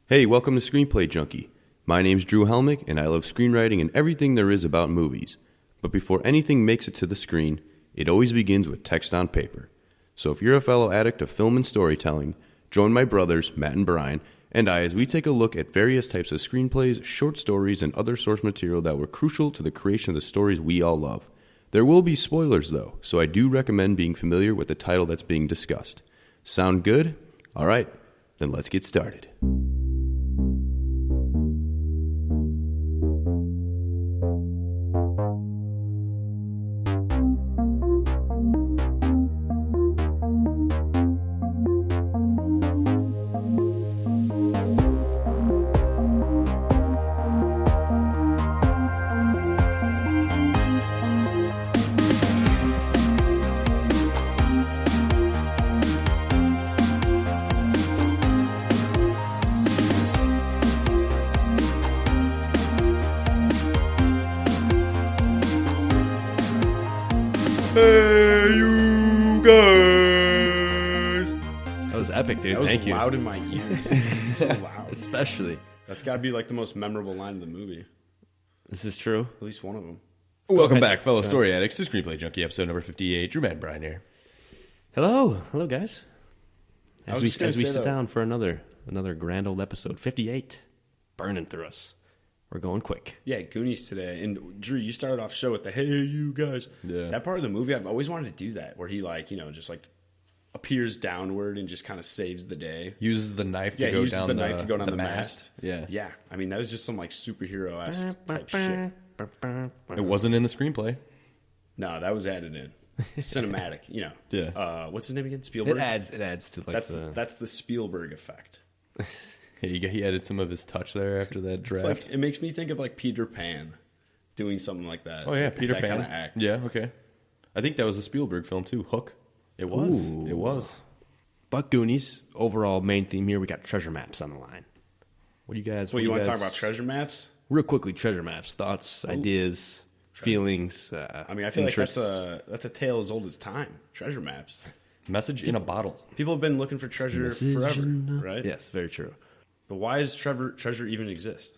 Hey, welcome to Screenplay Junkie. My name's Drew Hellmich, and I love screenwriting and everything there is about movies. But before anything makes it to the screen, it always begins with text on paper. So if you're a fellow addict of film and storytelling, join my brothers, Matt and Bryan, and I as we take a look at various types of screenplays, short stories, and other source material that were crucial to the creation of the stories we all love. There will be spoilers, though, so I do recommend being familiar with the title that's being discussed. Sound good? All right, then let's get started. Hey, you guys! That was epic, dude. That was Thank you. loud in my ears. So loud. Especially. That's got to be like the most memorable line of the movie. This is true. At least one of them. Welcome back, fellow story addicts, to Screenplay Junkie, episode number 58. Drew, Matt, and Bryan here. Hello, guys. I As was just we gonna say sit that- down for another grand old episode, 58, burning through us. We're going quick. Yeah, Goonies today. And Drew, you started off the show with the "Hey, you guys." Yeah. That part of the movie, I've always wanted to do that, where he just appears downward and just kind of saves the day. Uses the knife to Yeah, he go uses down the knife to go down the mast. mast. Yeah. Yeah, I mean that was just some like superhero-esque type shit. It wasn't in the screenplay. No, that was added in. Cinematic, Yeah. What's his name again? Spielberg. It adds to like That's the Spielberg effect. He added some of his touch there after that It's draft. like, it makes me think of like Peter Pan doing something like that. Oh, yeah, Peter that Pan. kind of act. Yeah, okay. I think that was a Spielberg film, too. Hook. It was. Ooh. It was. But Goonies, overall main theme here, we got treasure maps on the line. What do you guys? Well, you do want to guys- talk about treasure maps? real quickly? Treasure maps, thoughts, ideas, feelings. I mean, I feel interests. like that's a tale as old as time. Treasure maps. Message in a bottle. People have been looking for treasure forever, right? Yes, very true. But why does treasure even exist?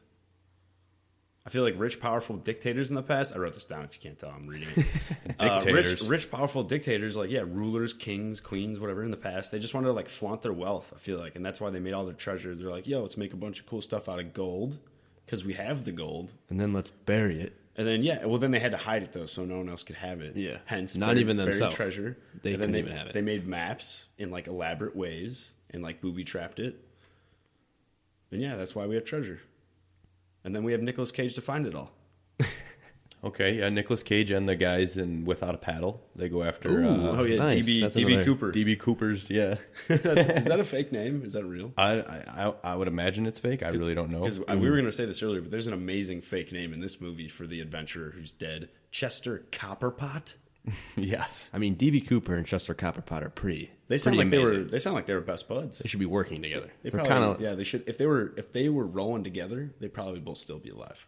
I feel like rich, powerful dictators in the past. I wrote this down. If you can't tell, I'm reading it. Dictators. Rich, powerful dictators, rulers, kings, queens, whatever. In the past, they just wanted to like flaunt their wealth. I feel like, and that's why they made all their treasures. They're like, "Yo, let's make a bunch of cool stuff out of gold because we have the gold." And then let's bury it. And then then they had to hide it though, so no one else could have it. Yeah. Hence, Not even buried themselves. treasure. They And then couldn't even have it. They made maps in like elaborate ways and like booby trapped it. And yeah, that's why we have treasure. And then we have Nicolas Cage to find it all. Okay, yeah, Nicolas Cage and the guys in Without a Paddle. They go after Oh yeah, nice. DB That's DB another- Cooper. DB Cooper's, yeah. Is that a fake name? Is that real? I would imagine it's fake. I really don't know. Because we were going to say this earlier, but there's an amazing fake name in this movie for the adventurer who's dead, Chester Copperpot. Yes. I mean, DB Cooper and Chester Copperpot are pretty. They sound pretty like amazing. they sound like they were best buds. They should be working together. They They're probably, kind of yeah, they should. If they were rolling together, they'd probably both still be alive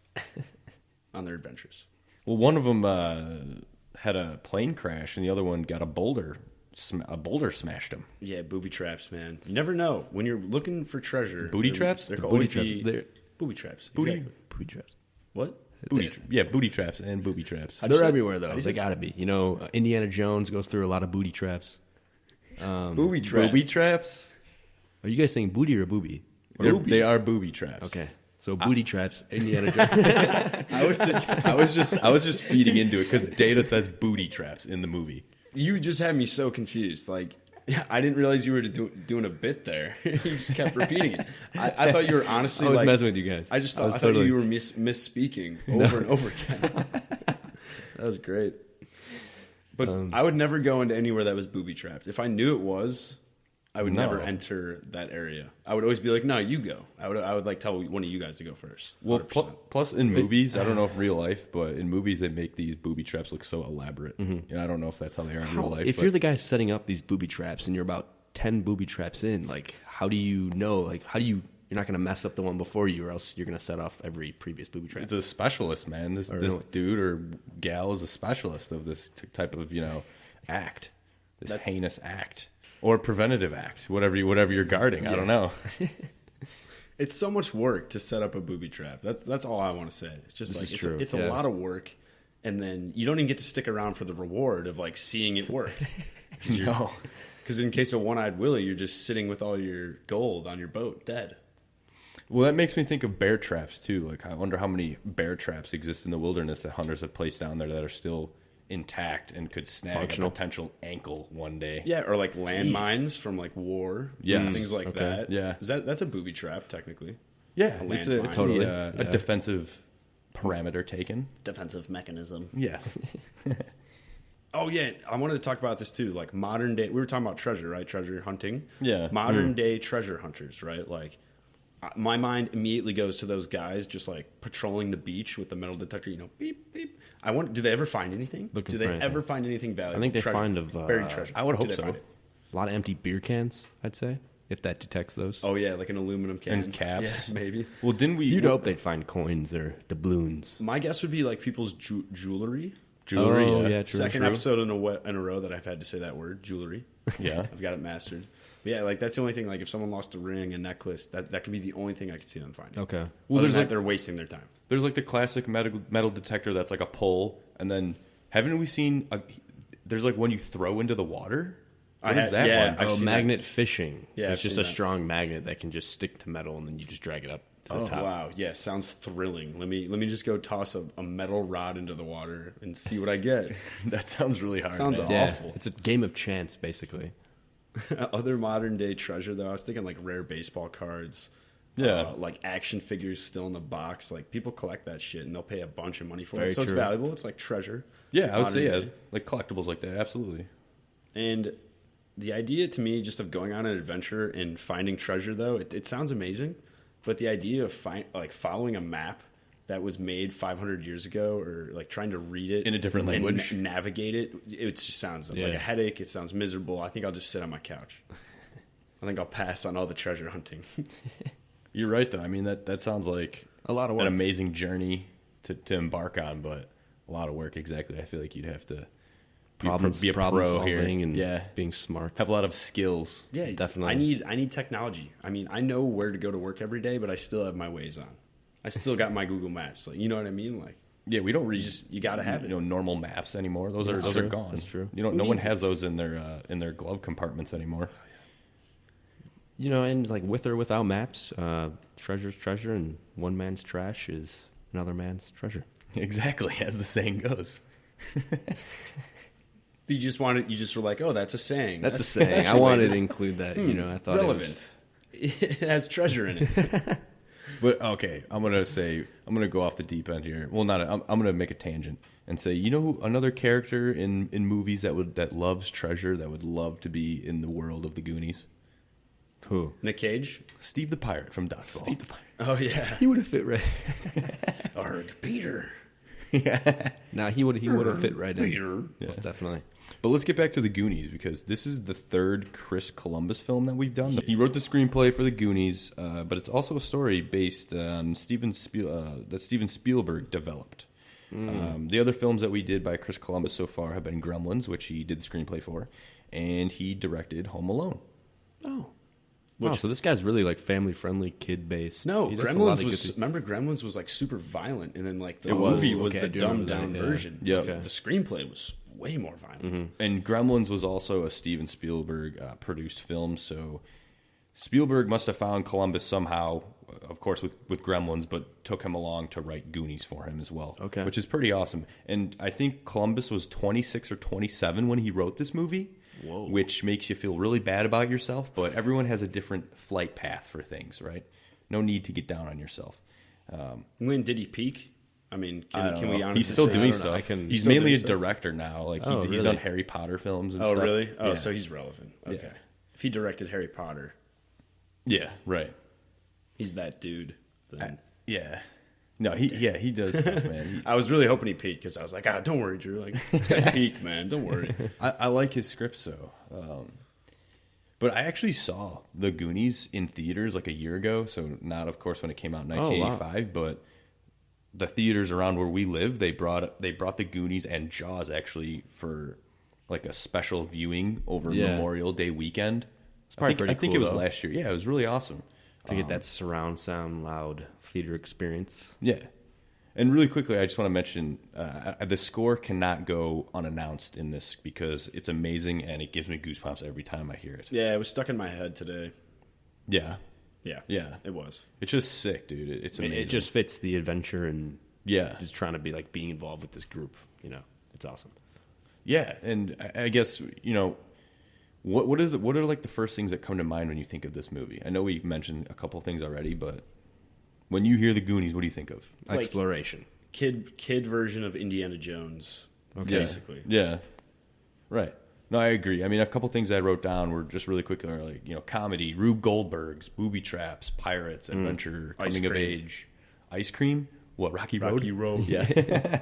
on their adventures. Well, one of them had a plane crash, and the other one got a boulder. A boulder smashed him. Yeah, booby traps, man. You never know when you're looking for treasure. Booty traps? There could booty always traps. be They're- booby traps. Booty- Exactly. booby traps. What? Booty traps and booby traps. How'd you They're say- everywhere how'd though. you They say- got to be. You know, Indiana Jones goes through a lot of booty traps. Booby traps. Booby traps? Are you guys saying booty or booby? They are booby traps. Okay, so booty traps, Indiana Jones. I was just feeding into it because Data says booty traps in the movie. You just had me so confused. Like, yeah, I didn't realize you were doing a bit there. You just kept repeating it. I thought you were honestly I was like messing with you guys. I thought totally- you were misspeaking over and over again. That was great. But I would never go into anywhere that was booby trapped. If I knew it was, I would never enter that area. I would always be like, "No, you go." I would like tell one of you guys to go first. Well, 100%. plus in movies, I don't know if real life, but in movies they make these booby traps look so elaborate. And I don't know if that's how they are in real life. If but you're the guy setting up these booby traps and you're about 10 booby traps in, like, how do you know? Like, you're not going to mess up the one before you, or else you're going to set off every previous booby trap. it's a specialist, man. This really? dude or gal is a specialist of this type of act, this heinous act or preventative act, whatever you're guarding. I don't know. It's so much work to set up a booby trap. That's all I want to say. It's just This like is true. it's a lot of work, and then you don't even get to stick around for the reward of like seeing it work. No. Because in case of One Eyed Willy, you're just sitting with all your gold on your boat, dead. Well, that makes me think of bear traps too. Like, I wonder how many bear traps exist in the wilderness that hunters have placed down there that are still intact and could snag Functional. a potential ankle one day. Yeah, or like landmines from like war, Yes. things like Okay. that. Yeah. That's a booby trap technically. Yeah, A it's landmine. Totally. a defensive parameter taken. Defensive mechanism. Yes. Oh yeah, I wanted to talk about this too. Like modern day, we were talking about treasure, right? Treasure hunting. Yeah. Modern day treasure hunters, right? Like, my mind immediately goes to those guys just like patrolling the beach with the metal detector. You know, beep beep. I wonder, do they ever find anything? Looking Do they for anything. ever find anything valuable? I think they Treasure. find buried treasure. I would Do hope they so. find it? A lot of empty beer cans, I'd say, if that detects those. Oh yeah, like an aluminum can And caps. Yeah, maybe. Well, didn't we? You'd hope they'd find coins or doubloons. My guess would be like people's jewelry. Jewelry. Oh, yeah. yeah, true. Second episode in a row that I've had to say that word, jewelry. Yeah. I've got it mastered. But yeah, like that's the only thing. Like if someone lost a ring, a necklace, that could be the only thing I could see them finding. Okay. Well, there's there's like- they're wasting their time. There's like the classic metal detector that's like a pole, and then haven't we seen? There's like one you throw into the water. What is that yeah, one? I've Oh, seen magnet fishing. Yeah, It's I've just seen a that. strong magnet that can just stick to metal, and then you just drag it up to the Oh top. wow, yeah, sounds thrilling. Let me just go toss a metal rod into the water and see what I get. That sounds really hard. Sounds man. Yeah, awful. it's a game of chance, basically. Other modern day treasure though, I was thinking like rare baseball cards. Yeah. Like action figures still in the box. Like people collect that shit and they'll pay a bunch of money for Very it. So it's true. valuable. It's like treasure. Yeah, I would say Modern yeah, day. like collectibles like that. Absolutely. And the idea to me just of going on an adventure and finding treasure though, it sounds amazing. But the idea of like following a map that was made 500 years ago, or like trying to read it In a different and language. navigate it, it just sounds like Yeah. a headache. It sounds miserable. I think I'll just sit on my couch. I think I'll pass on all the treasure hunting. You're right though. I mean that sounds like A lot of an work. amazing journey to embark on, but a lot of work. Exactly. I feel like you'd have to Problem be a pro solving here. and Yeah. being smart. Have a lot of skills. Yeah, Definitely. I need technology. I mean, I know where to go to work every day, but I still have my ways on. I still got my Google Maps. Like, you know what I mean? Like, Yeah, we don't read you gotta have it. normal maps anymore. Those That's are true. gone. That's true. You know, Who no one needs has it? those in their glove compartments anymore. You know, and like with or without maps, treasure's treasure, and one man's trash is another man's treasure. Exactly, as the saying goes. you just were like, oh, that's a saying. That's a saying. I wanted to include that. You know, I thought relevant. It has treasure in it. But okay, I'm gonna go off the deep end here. Well, I'm gonna make a tangent and say, you know, who another character in movies that loves treasure, that would love to be in the world of the Goonies? Who? Nick Cage? Steve the Pirate from Dodgeball. Oh, yeah. He would have fit right. Arg, Peter. Now he would have fit right in. Peter. Most definitely. But let's get back to the Goonies, because this is the third Chris Columbus film that we've done. He wrote the screenplay for the Goonies, but it's also a story based on that Steven Spielberg developed. The other films that we did by Chris Columbus so far have been Gremlins, which he did the screenplay for, and he directed Home Alone. Oh. Wow, so this guy's really like family friendly, kid based. No, Gremlins was. Remember, Gremlins was like super violent, and then like the movie was Okay, I the do dumbed remember down that, yeah. version. Yep. Like, the screenplay was way more violent. And Gremlins was also a Steven Spielberg produced film, so Spielberg must have found Columbus somehow, of course, with Gremlins, but took him along to write Goonies for him as well. Okay. Which is pretty awesome. And I think Columbus was 26 or 27 when he wrote this movie, Whoa. which makes you feel really bad about yourself, but everyone has a different flight path for things, right? No need to get down on yourself. When did he peak? I mean, I don't can we know. honestly He's still say? doing I don't know. stuff. He's still mainly doing a stuff? director now. Like Oh, he's really? done Harry Potter films and Oh, stuff. really? Oh, Yeah. so he's relevant. Okay. Yeah. If he directed Harry Potter, Yeah, right. he's that dude. Then. Yeah. No, he does stuff, man. I was really hoping he peaked because I was like, don't worry, Drew. Like, this guy peaked, man. Don't worry. I like his scripts, though. But I actually saw The Goonies in theaters like a year ago. So not, of course, when it came out in 1985, but the theaters around where we live, they brought the Goonies and Jaws actually for like a special viewing over Yeah. Memorial Day weekend. probably I pretty think cool, it was though. last year. Yeah, it was really awesome. To get that surround sound, loud theater experience. Yeah. And really quickly, I just want to mention the score cannot go unannounced in this because it's amazing and it gives me goosebumps every time I hear it. Yeah, it was stuck in my head today. Yeah. Yeah, it was. It's just sick, dude. It's amazing. It just fits the adventure and yeah, just trying to be like being involved with this group. You know, it's awesome. Yeah, and I guess what are like the first things that come to mind when you think of this movie? I know we mentioned a couple things already, but when you hear the Goonies, what do you think of? Like, exploration. Kid version of Indiana Jones, basically. Yeah, right. No, I agree. I mean, a couple things I wrote down were just really quick, like comedy, Rube Goldbergs, booby traps, pirates, adventure, coming of age, ice cream. What, Rocky Road? Rocky Road. Yeah.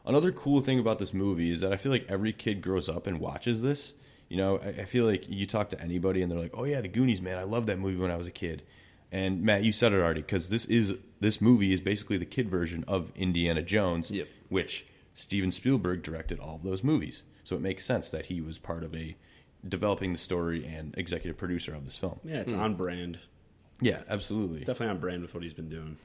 Another cool thing about this movie is that I feel like every kid grows up and watches this. I feel like you talk to anybody and they're like, "Oh yeah, the Goonies, man! I loved that movie when I was a kid." And Matt, you said it already because this movie is basically the kid version of Indiana Jones, which Steven Spielberg directed all of those movies. So it makes sense that he was part of developing the story and executive producer of this film. Yeah, it's on brand. Yeah, absolutely. It's definitely on brand with what he's been doing.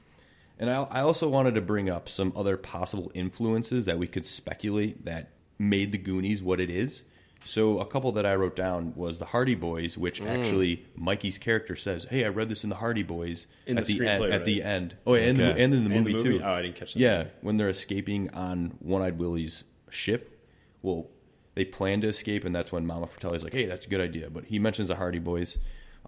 And I also wanted to bring up some other possible influences that we could speculate that made the Goonies what it is. So a couple that I wrote down was the Hardy Boys, which actually Mikey's character says, "Hey, I read this in the Hardy Boys in at the end." Right? At the end, and in the movie too. Oh, I didn't catch that. Yeah, when they're escaping on One Eyed Willy's ship, well, they plan to escape, and that's when Mama Fratelli's like, "Hey, that's a good idea." But he mentions the Hardy Boys,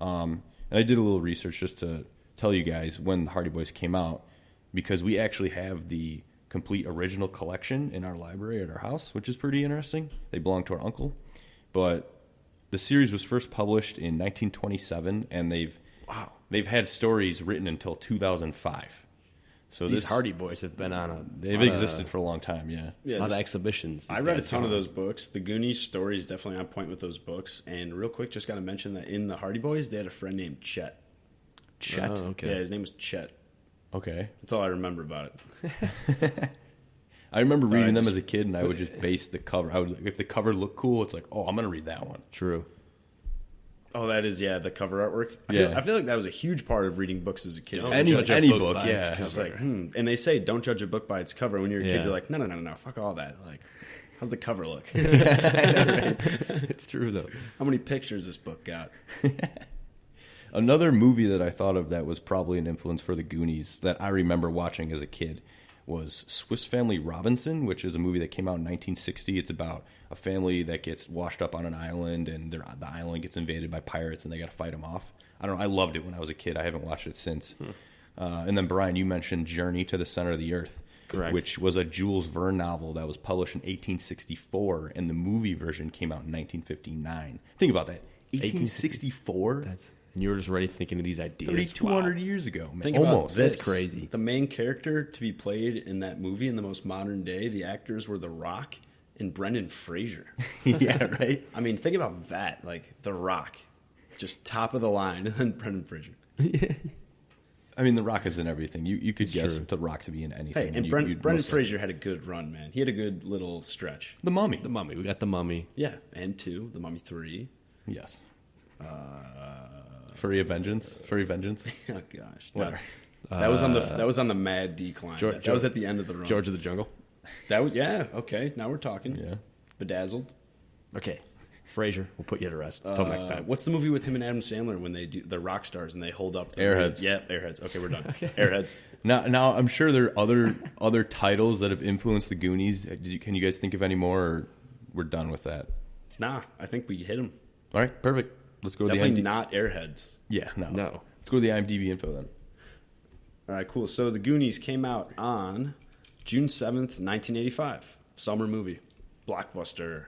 and I did a little research just to tell you guys when the Hardy Boys came out, because we actually have the complete original collection in our library at our house, which is pretty interesting. They belong to our uncle. But the series was first published in 1927, and they've had stories written until 2005. So these Hardy Boys have been they've existed for a long time. Yeah, a lot of exhibitions. I read a ton of those books. The Goonies story is definitely on point with those books. And real quick, just got to mention that in the Hardy Boys, they had a friend named Chet. Chet. Oh, okay. Yeah, his name was Chet. Okay, that's all I remember about it. I remember reading them as a kid, and I would just base the cover. If the cover looked cool, it's like, oh, I'm going to read that one. True. Oh, that is, the cover artwork. I feel like that was a huge part of reading books as a kid. Any book, yeah. I was like, And they say, don't judge a book by its cover. When you're a kid, you're like, no, fuck all that. Like, how's the cover look? It's true, though. How many pictures this book got? Another movie that I thought of that was probably an influence for the Goonies that I remember watching as a kid was Swiss Family Robinson, which is a movie that came out in 1960. It's about a family that gets washed up on an island, and the island gets invaded by pirates, and they got to fight them off. I don't know. I loved it when I was a kid. I haven't watched it since. And then, Bryan, you mentioned Journey to the Center of the Earth, correct, which was a Jules Verne novel that was published in 1864, and the movie version came out in 1959. Think about that. 1864? And you were just already thinking of these ideas. 3,200 years ago, man. Think Almost. About this. That's crazy. The main character to be played in that movie in the most modern day, the actors were The Rock and Brendan Fraser. Yeah, right? I mean, think about that. Like, The Rock, just top of the line, and then Brendan Fraser. I mean, The Rock is in everything. You could guess The Rock to be in anything. Hey, and Brendan Fraser had a good run, man. He had a good little stretch. The Mummy. The Mummy. We got The Mummy. Yeah, and 2, The Mummy 3. Yes. Furry Vengeance. Oh gosh, whatever. That was on the mad decline. That was at the end of the run. George of the Jungle. That was okay. Now we're talking. Yeah. Bedazzled. Okay, Fraser. We'll put you to rest until next time. What's the movie with him and Adam Sandler when they do the rock stars and they hold up Airheads? Yeah, Airheads. Okay, we're done. Okay. Airheads. Now I'm sure there are other titles that have influenced the Goonies. Can you guys think of any more, or we're done with that? Nah, I think we hit them. All right, perfect. Let's go to Definitely the IMDb. not Airheads. Yeah, no. Let's go to the IMDb info then. All right, cool. So the Goonies came out on June 7th, 1985. Summer movie. Blockbuster.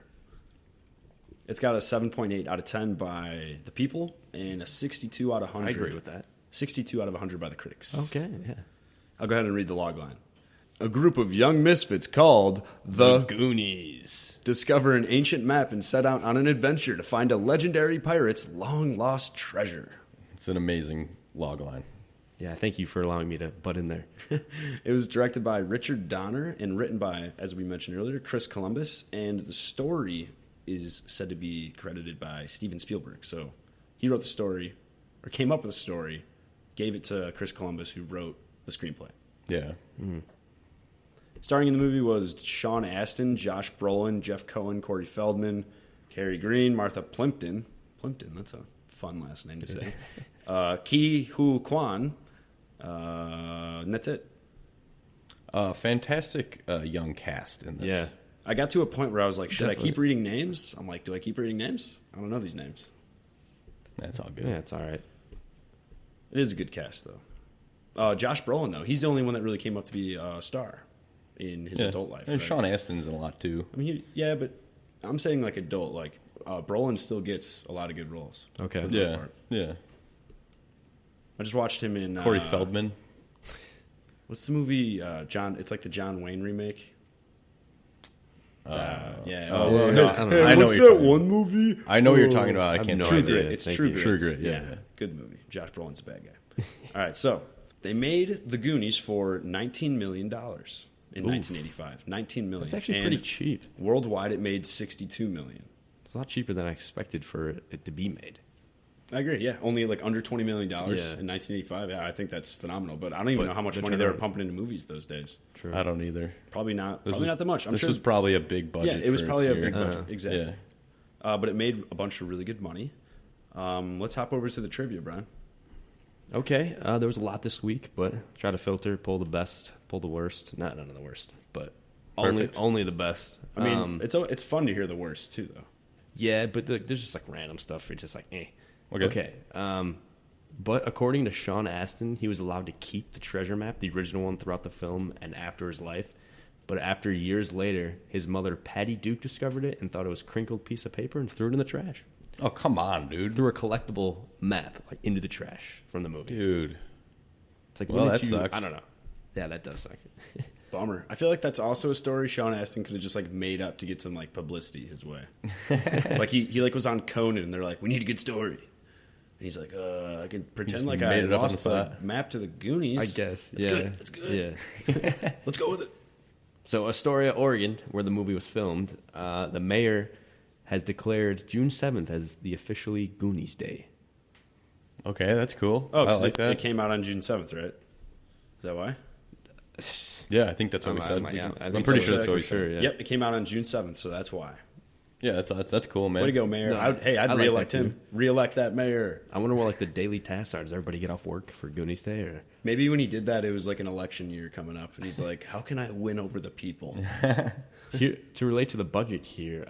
It's got a 7.8 out of 10 by the people and a 62 out of 100. I agree with that. 62 out of 100 by the critics. Okay, yeah. I'll go ahead and read the logline. A group of young misfits called the Goonies discover an ancient map and set out on an adventure to find a legendary pirate's long-lost treasure. It's an amazing logline. Yeah, thank you for allowing me to butt in there. It was directed by Richard Donner and written by, as we mentioned earlier, Chris Columbus, and the story is said to be credited by Steven Spielberg. So he wrote the story, or came up with the story, gave it to Chris Columbus, who wrote the screenplay. Yeah. Starring in the movie was Sean Astin, Josh Brolin, Jeff Cohen, Corey Feldman, Kerri Green, Martha Plimpton. Plimpton, that's a fun last name to say. Huy Quan. And that's it. Fantastic young cast in this. Yeah. I got to a point where I was like, should I Definitely. keep reading names? I'm like, do I keep reading names? I don't know these names. That's all good. Yeah, it's all right. It is a good cast, though. Josh Brolin, though, he's the only one that really came up to be a star in his adult life. And right? Sean Astin's in a lot too. I mean, yeah, but I'm saying like adult. Like Brolin still gets a lot of good roles. Okay. For the most Yeah. part. Yeah. I just watched him in Corey Feldman. What's the movie? John. It's like the John Wayne remake. Yeah. Oh, I no, don't know. I know What's what you're that talking one movie? I know what you're talking about. I have can't. no True idea. Grit. It's Thank True you. Grit. True Grit, yeah. Good movie. Josh Brolin's a bad guy. All right, so they made the Goonies for $19 million in 1985. $19 million. That's actually And pretty cheap. Worldwide, it made $62 million. It's a lot cheaper than I expected for it to be made. I agree. Yeah, only like under $20 million in Yeah. 1985. Yeah, I think that's phenomenal. But I don't even But know how much the money they were turnaround- pumping into movies those days. True. I don't either. Probably not. This Probably was- not that much. I'm this sure. was probably a big budget. Yeah, it was for probably its a big year. budget. Exactly. Yeah. But it made a bunch of really good money. Let's hop over to the trivia, Brian. Okay, there was a lot this week, but try to filter, pull the best, pull the worst. Not none of the worst, but Perfect. only the best. I mean, it's fun to hear the worst too, though. Yeah, but there's just like random stuff. It's just like, eh. Okay. But according to Sean Astin, he was allowed to keep the treasure map, the original one, throughout the film and after his life. But after years later, his mother, Patty Duke, discovered it and thought it was a crinkled piece of paper and threw it in the trash. Oh, come on, dude. Threw a collectible map like into the trash from the movie. Dude. It's like, Well, when did that you- sucks. I don't know. Yeah, that does suck. Bummer. I feel like that's also a story Sean Astin could have just like made up to get some like publicity his way. Like he like was on Conan and they're like, we need a good story. And he's like, I can pretend just like I made it up on lost the the spot. map to the Goonies. I guess. It's yeah. good. It's good. Yeah. Let's go with it. So, Astoria, Oregon, where the movie was filmed, the mayor has declared June 7th as the officially Goonies Day. Okay, that's cool. Oh, I because like that. it came out on June 7th, right? Is that why? Yeah, I think that's what we said. I'm pretty sure that's what we said. Yeah. Yep, it came out on June 7th, so that's why. Yeah, that's cool, man. Way to go, mayor. No, I'd I like re-elect that, too. him. Re-elect that mayor. I wonder what like the daily tasks are. Does everybody get off work for Goonies Day? Or Maybe when he did that, it was like an election year coming up, and he's like, "How can I win over the people?" here, to relate to the budget here,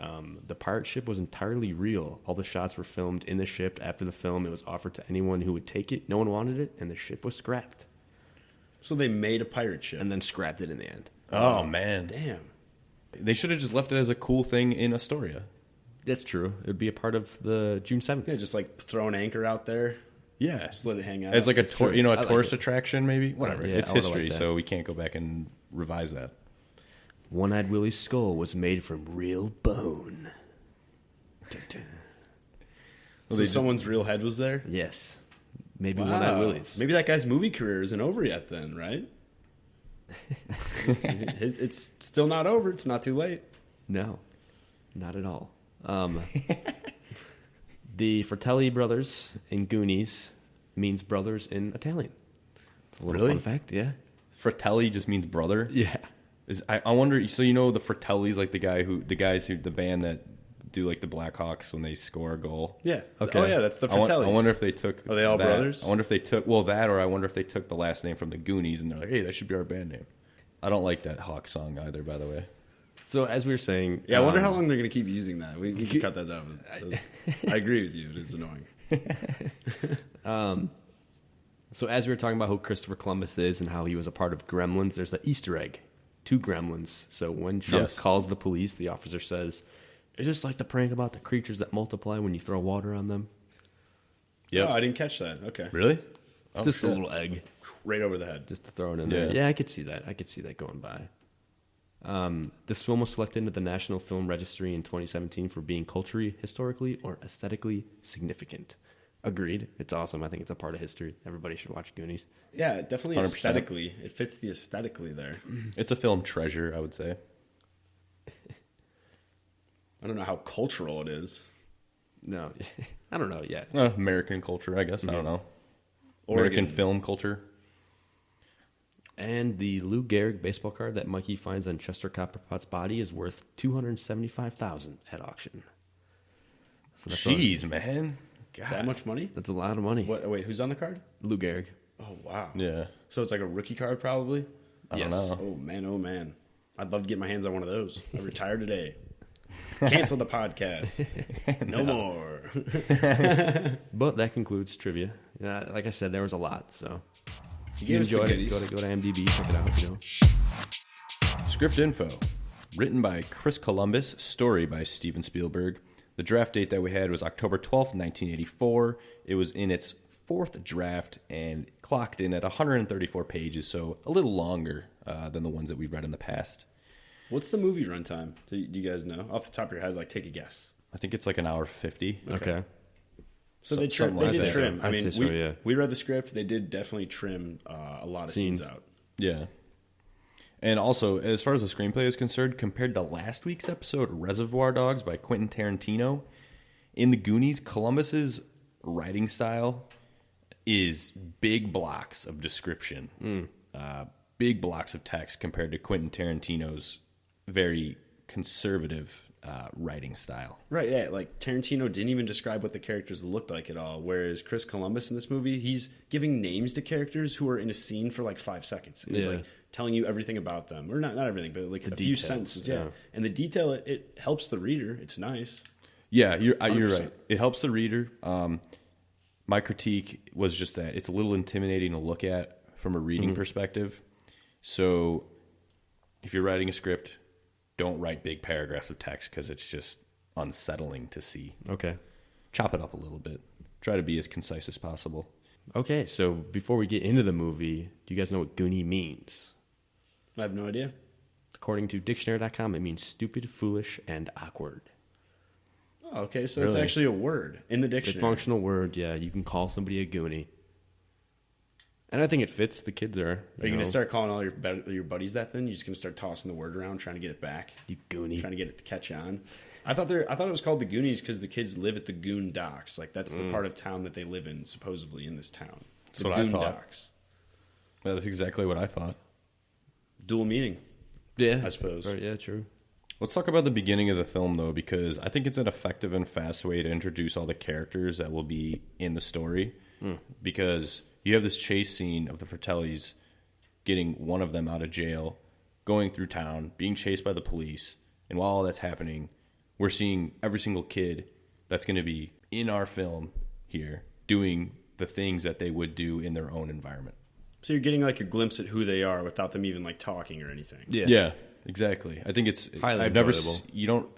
the pirate ship was entirely real. All the shots were filmed in the ship. After the film, it was offered to anyone who would take it. No one wanted it, and the ship was scrapped. So they made a pirate ship. And then scrapped it in the end. Oh, man. Damn. They should have just left it as a cool thing in Astoria. That's true. It would be a part of the June 7th. Yeah, just like throw an anchor out there, Yeah. just let it hang out. As like a true. a I like tourist it. attraction, maybe? Whatever. Yeah, It's I would've history, liked that. so we can't go back and revise that. One Eyed Willy's skull was made from real bone. Dun, dun. so someone's real head was there. Yes. Maybe Wow. One Eyed Willy's. Maybe that guy's movie career isn't over yet. Then, right? it's still not over. It's not too late. No, not at all. The Fratelli brothers in Goonies means brothers in Italian. It's a little Really? fun fact, yeah. Fratelli just means brother. Yeah. I wonder. So you know the Fratellis, like the band that do like the Blackhawks when they score a goal. Yeah. Okay. Oh yeah, that's the I Fratellis. wonder if they took. Are they all that. brothers? I wonder if they took that, or I wonder if they took the last name from the Goonies and they're like, hey, that should be our band name. I don't like that Hawk song either, by the way. So as we were saying, Yeah, I wonder how long they're going to keep using that. We can cut that out. I agree with you. It is annoying. So as we were talking about who Christopher Columbus is and how he was a part of Gremlins, there's an Easter egg to Gremlins. So when Chunk Yes. calls the police, the officer says, "Is this like the prank about the creatures that multiply when you throw water on them?" Yeah, I didn't catch that. Okay. Really? Oh, Just shit. a little egg, Right over the head. just to throw it in there. Yeah. Yeah, I could see that. I could see that going by. This film was selected into the National Film Registry in 2017 for being culturally, historically, or aesthetically significant. Agreed. It's awesome. I think it's a part of history. Everybody should watch Goonies. Yeah, definitely 100%. aesthetically. It fits the aesthetically there. It's a film treasure, I would say. I don't know how cultural it is. No, I don't know yet. American culture, I guess. I don't know. American film culture. And the Lou Gehrig baseball card that Mikey finds on Chester Copperpot's body is worth $275,000 at auction. So Jeez, man. God. That much money? That's a lot of money. What? Wait, who's on the card? Lou Gehrig. Oh, wow. Yeah. So it's like a rookie card, probably? I don't know. Oh, man, oh, man. I'd love to get my hands on one of those. I retire today. Cancel the podcast. No more. But that concludes trivia. Yeah, like I said, there was a lot, so if you Give us the enjoyed it, goodies. go to IMDb, check it out. Script info. Written by Chris Columbus. Story by Steven Spielberg. The draft date that we had was October 12th, 1984. It was in its fourth draft and clocked in at 134 pages, so a little longer than the ones that we've read in the past. What's the movie runtime? Do you guys know? Off the top of your head, like, take a guess. I think it's like an hour 50. Okay. So they something they like did that. trim. I I'd mean, say so, yeah. we read the script. They did definitely trim a lot of scenes out. Yeah. And also, as far as the screenplay is concerned, compared to last week's episode, Reservoir Dogs by Quentin Tarantino, in the Goonies, Columbus's writing style is big blocks of description, big blocks of text compared to Quentin Tarantino's very conservative writing style. Right, yeah. Like, Tarantino didn't even describe what the characters looked like at all, whereas Chris Columbus in this movie, he's giving names to characters who are in a scene for like 5 seconds. He's like telling you everything about them. Or not everything, but like a few sentences. Yeah. And the detail, it helps the reader. It's nice. Yeah, you're right. It helps the reader. My critique was just that it's a little intimidating to look at from a reading perspective. So if you're writing a script, don't write big paragraphs of text because it's just unsettling to see. Okay. Chop it up a little bit. Try to be as concise as possible. Okay, so before we get into the movie, do you guys know what Goonie means? I have no idea. According to dictionary.com, it means stupid, foolish, and awkward. Oh, okay, so it's actually a word in the The dictionary. functional word, yeah. You can call somebody a Goonie. And I think it fits. The kids are. Are you going to start calling all your buddies that then? You're just going to start tossing the word around, trying to get it back? You Goonie. Trying to get it to catch on? I thought it was called the Goonies because the kids live at the Goon Docks. Like, that's the part of town that they live in, supposedly, in this town. The what I Goon thought. Docks. That's exactly what I thought. Dual meaning. Yeah. I suppose. Right, yeah, true. Let's talk about the beginning of the film, though, because I think it's an effective and fast way to introduce all the characters that will be in the story. Because you have this chase scene of the Fratellis getting one of them out of jail, going through town, being chased by the police, and while all that's happening, we're seeing every single kid that's going to be in our film here doing the things that they would do in their own environment. So you're getting like a glimpse at who they are without them even like talking or anything. Yeah. Exactly. I think it's Highly I've never enjoyable. you don't.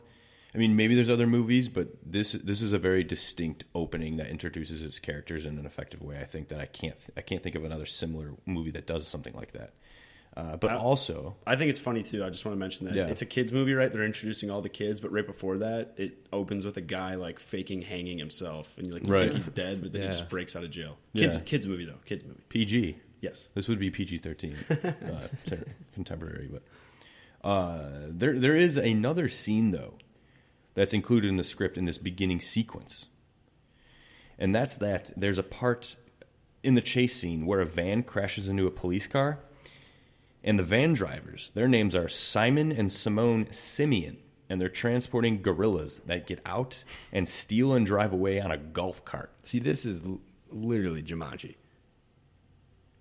I mean, maybe there's other movies, but this is a very distinct opening that introduces its characters in an effective way. I think that I can't think of another similar movie that does something like that. But also, I think it's funny too. I just want to mention that it's a kids movie, right? They're introducing all the kids, but right before that, it opens with a guy like faking hanging himself, and you think he's dead, but then he just breaks out of jail. Kids movie though. Kids movie. PG. Yes. This would be PG-13, contemporary. But there is another scene though that's included in the script in this beginning sequence, and that's that there's a part in the chase scene where a van crashes into a police car. And the van drivers, their names are Simon and Simone Simeon, and they're transporting gorillas that get out and steal and drive away on a golf cart. See, this is literally Jumanji.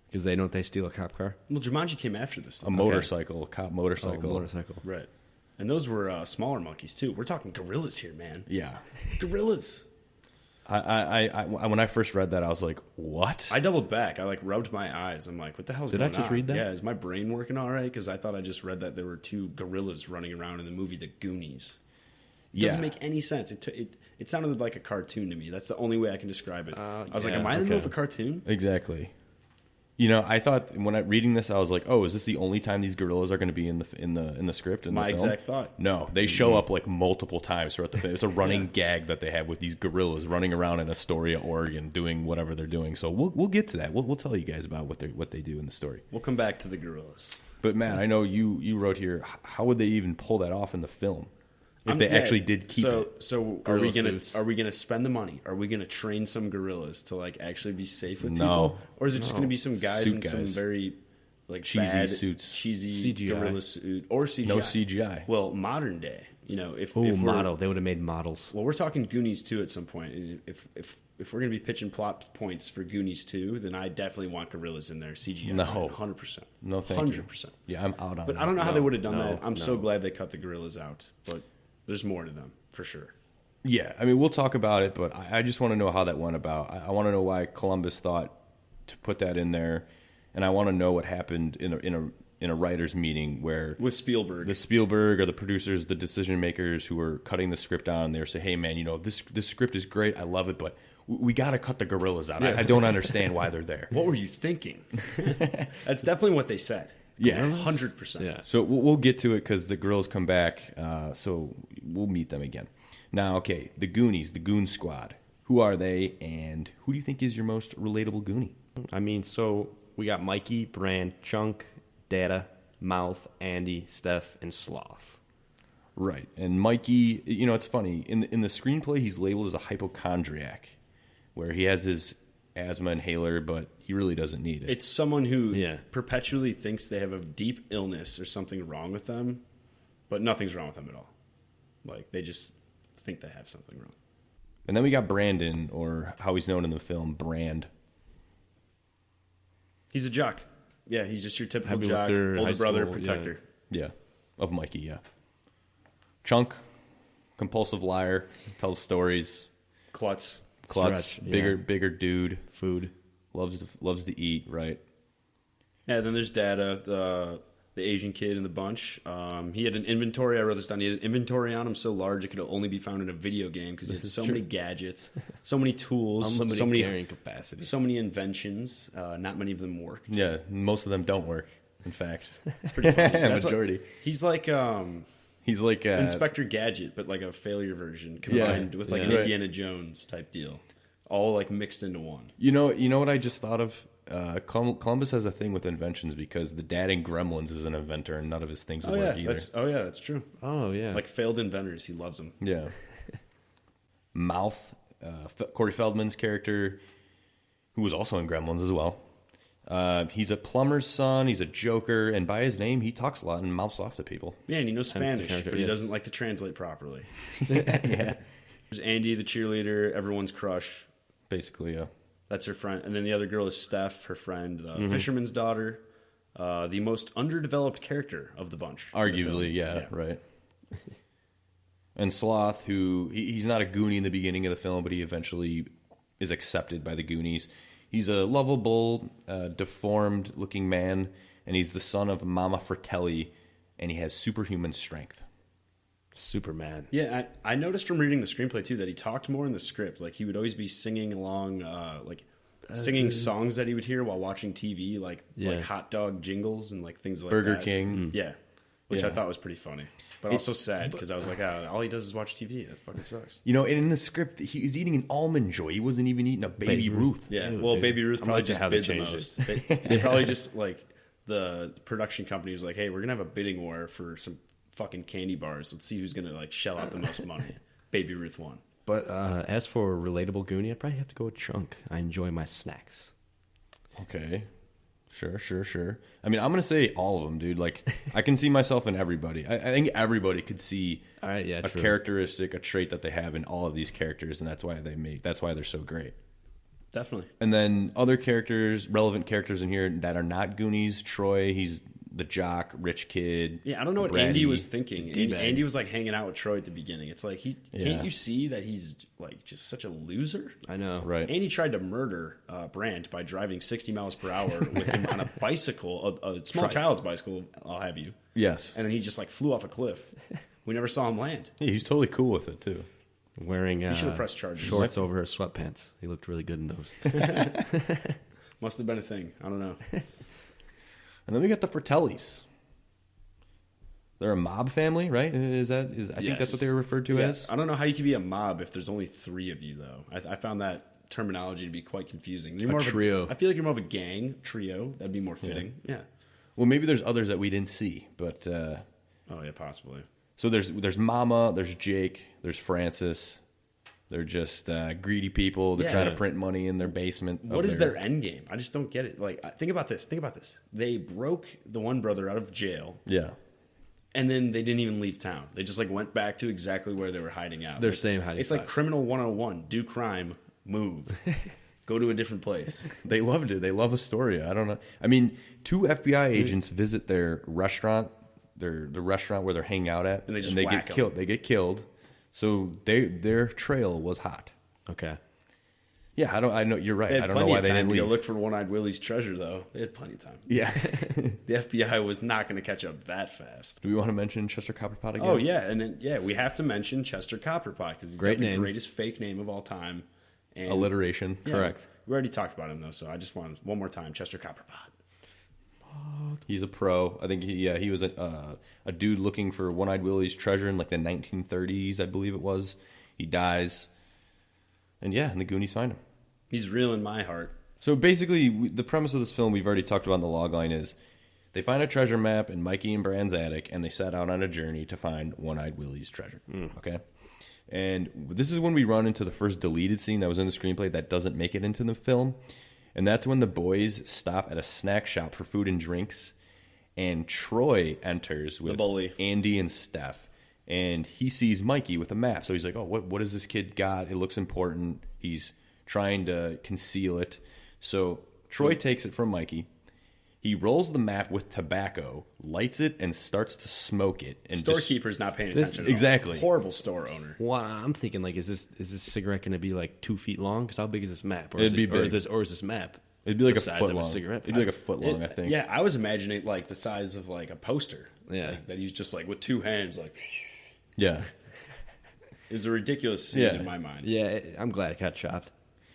Because they steal a cop car? Well, Jumanji came after this. A motorcycle, a cop motorcycle. Oh, motorcycle. Right. And those were smaller monkeys too. We're talking gorillas here, man. Yeah. Gorillas. I when I first read that, I was like, what? I doubled back. I like rubbed my eyes. I'm like, what the hell's Did going I just on? read that? Yeah, is my brain working all right? Because I thought I just read that there were two gorillas running around in the movie The Goonies. It doesn't make any sense. It sounded like a cartoon to me. That's the only way I can describe it. I was like, am I in the middle of a cartoon? Exactly. You know, I thought when I reading this, I was like, "Oh, is this the only time these gorillas are going to be in the script?" In My the film? exact thought. No, they show up like multiple times throughout the film. It's a running gag that they have with these gorillas running around in Astoria, Oregon, doing whatever they're doing. So we'll get to that. We'll tell you guys about what they do in the story. We'll come back to the gorillas. But Matt, I know you wrote here. How would they even pull that off in the film? If they actually did keep it. So are we gonna spend the money? Are we gonna train some gorillas to like actually be safe with people? Or is it just gonna be some guys in some very like cheesy suits, cheesy CGI. gorilla suit or CGI? No CGI. Well, modern day, you know, if model, they would have made models. Well, we're talking Goonies 2 at some point. If we're gonna be pitching plot points for Goonies 2, then I definitely want gorillas in there. CGI, No. 100%. No, thank you. 100%. Yeah, I'm out on But that. I don't know how they would have done that. I'm no. so glad they cut the gorillas out. But there's more to them for sure. Yeah, I mean, we'll talk about it, but I just want to know how that went about. I want to know why Columbus thought to put that in there, and I want to know what happened in a writers' meeting where With Spielberg. the Spielberg or the producers, the decision makers who were cutting the script down, they were saying, "Hey, man, you know this script is great. I love it, but we got to cut the gorillas out. I don't understand why they're there." What were you thinking? That's definitely what they said. Yeah. 100%. Yeah. So we'll get to it because the girls come back, so we'll meet them again. Now, okay, the Goonies, the Goon Squad. Who are they, and who do you think is your most relatable Goonie? I mean, so we got Mikey, Brand, Chunk, Data, Mouth, Andy, Steph, and Sloth. Right, and Mikey, you know, it's funny. In the screenplay, he's labeled as a hypochondriac, where he has his asthma inhaler, but he really doesn't need it. It's someone who perpetually thinks they have a deep illness or something wrong with them, but nothing's wrong with them at all. Like, they just think they have something wrong. And then we got Brandon, or how he's known in the film, Brand. He's a jock. Yeah, he's just your typical Heavy jock, lifter, older high brother, school, protector. Yeah, of Mikey, yeah. Chunk, compulsive liar, tells stories. Klutz. Klutz, Stretch, bigger dude, Food. loves to eat, right? Yeah, then there's Data, the Asian kid in the bunch. He had an inventory. I wrote this down. He had an inventory on him so large it could only be found in a video game because he had so many gadgets, so many tools, Unlimited so many carrying capacity. so many inventions. Not many of them work. Yeah, most of them don't work. In fact, It's pretty funny. That's majority. He's like He's like Inspector Gadget, but like a failure version combined with like an Right. Indiana Jones type deal, all like mixed into one. You know what I just thought of? Columbus has a thing with inventions because the dad in Gremlins is an inventor and none of his things work either. That's true. Oh, yeah. Like failed inventors, he loves them. Yeah. Mouth, Corey Feldman's character, who was also in Gremlins as well. He's a plumber's son. He's a joker, and by his name, he talks a lot and mouths off to people. Yeah, and he knows Hence the Spanish, character, but he yes. doesn't like to translate properly. Yeah, There's Andy, the cheerleader, everyone's crush. basically, yeah. That's her friend. And then the other girl is Steph, her friend, the fisherman's daughter, the most underdeveloped character of the bunch. in the film. Arguably, yeah, right. And Sloth, who he's not a Goonie in the beginning of the film, but he eventually is accepted by the Goonies. He's a lovable, deformed-looking man, and he's the son of Mama Fratelli, and he has superhuman strength. Superman. Yeah, I noticed from reading the screenplay too that he talked more in the script. Like he would always be singing along, singing songs that he would hear while watching TV, like hot dog jingles and like things like Burger that. King. Yeah, which I Yeah. thought was pretty funny, but also sad because I was like, all he does is watch TV. That fucking sucks. You know, and in the script, he was eating an Almond Joy. He wasn't even eating a Baby Ruth. Yeah, Ew, well, dude. Baby Ruth I'm probably glad just how they bid the changed most. They probably just like the production company was like, hey, we're gonna have a bidding war for some fucking candy bars. Let's see who's gonna like shell out the most money. Baby Ruth won. But as for relatable Goonie, I'd probably have to go with Chunk. I enjoy my snacks. Okay. Sure. I mean, I'm going to say all of them, dude. Like, I can see myself in everybody. I think everybody could see All right, yeah, a true. characteristic, a trait that they have in all of these characters, and that's why they're so great. Definitely. And then other characters, relevant characters in here that are not Goonies. Troy, he's the jock, rich kid. Yeah, I don't know what bratty. Andy was thinking. D-bag. Andy was like hanging out with Troy at the beginning. It's like Yeah. can't you see that he's like just such a loser? I know. Right. Andy tried to murder Brandt by driving 60 miles per hour with him on a bicycle, a small child's bicycle, I'll have you. Yes. And then he just like flew off a cliff. We never saw him land. Yeah, he's totally cool with it, too. Wearing should have pressed charges. shorts over his sweatpants. He looked really good in those. Must have been a thing. I don't know. And then we got the Fratellis. They're a mob family, right? I think that's what they were referred to as. I don't know how you could be a mob if there's only 3 of you, though. I found that terminology to be quite confusing. You're more trio. I feel like you're more of a gang trio. That'd be more fitting. Yeah. Well, maybe there's others that we didn't see, but Oh yeah, possibly. So there's Mama, there's Jake, there's Francis. They're just greedy people. They're trying to print money in their basement. What is their end game? I just don't get it. Like, think about this. They broke the one brother out of jail. Yeah. And then they didn't even leave town. They just like went back to exactly where they were hiding out. Their same hiding It's spot. like Criminal 101. Do crime, move. Go to a different place. They loved it. They love Astoria. I don't know. I mean, 2 FBI agents visit their restaurant, the restaurant where they're hanging out at, And they just get whack 'em. killed. They get killed. So their trail was hot. Okay. Yeah, I know you're right. They had I don't know plenty why of they time didn't to go leave. look for One Eyed Willy's treasure, though. They had plenty of time. Yeah. The FBI was not going to catch up that fast. Do we want to mention Chester Copperpot again? Oh, yeah. And then, we have to mention Chester Copperpot because he's Great got the name. greatest fake name of all time. And Alliteration. yeah, Correct. We already talked about him, though, so I just want one more time. Chester Copperpot. He's a pro. I think he was a dude looking for One Eyed Willy's treasure in like the 1930s, I believe it was. He dies. And the Goonies find him. He's real in my heart. So basically, the premise of this film we've already talked about in the logline is they find a treasure map in Mikey and Brand's attic, and they set out on a journey to find One Eyed Willy's treasure. Okay? And this is when we run into the first deleted scene that was in the screenplay that doesn't make it into the film. And that's when the boys stop at a snack shop for food and drinks, and Troy enters with bully. Andy and Steph. And he sees Mikey with a map. So he's like, oh, what does this kid got? It looks important. He's trying to conceal it. So Troy takes it from Mikey. He rolls the map with tobacco, lights it, and starts to smoke it. And Storekeeper's not paying attention. at all. Exactly. Horrible store owner. Well, I'm thinking like, is this cigarette going to be like 2 feet long? Because how big is this map? Or It'd is be it, or big. is this map? It'd be like the a size foot of long. a cigarette It'd be like a foot long, I think. Yeah, I was imagining like the size of like a poster. Yeah. Like, that he's just like with 2 hands, like. Yeah. It was a ridiculous scene in my mind. Yeah, I'm glad it got chopped.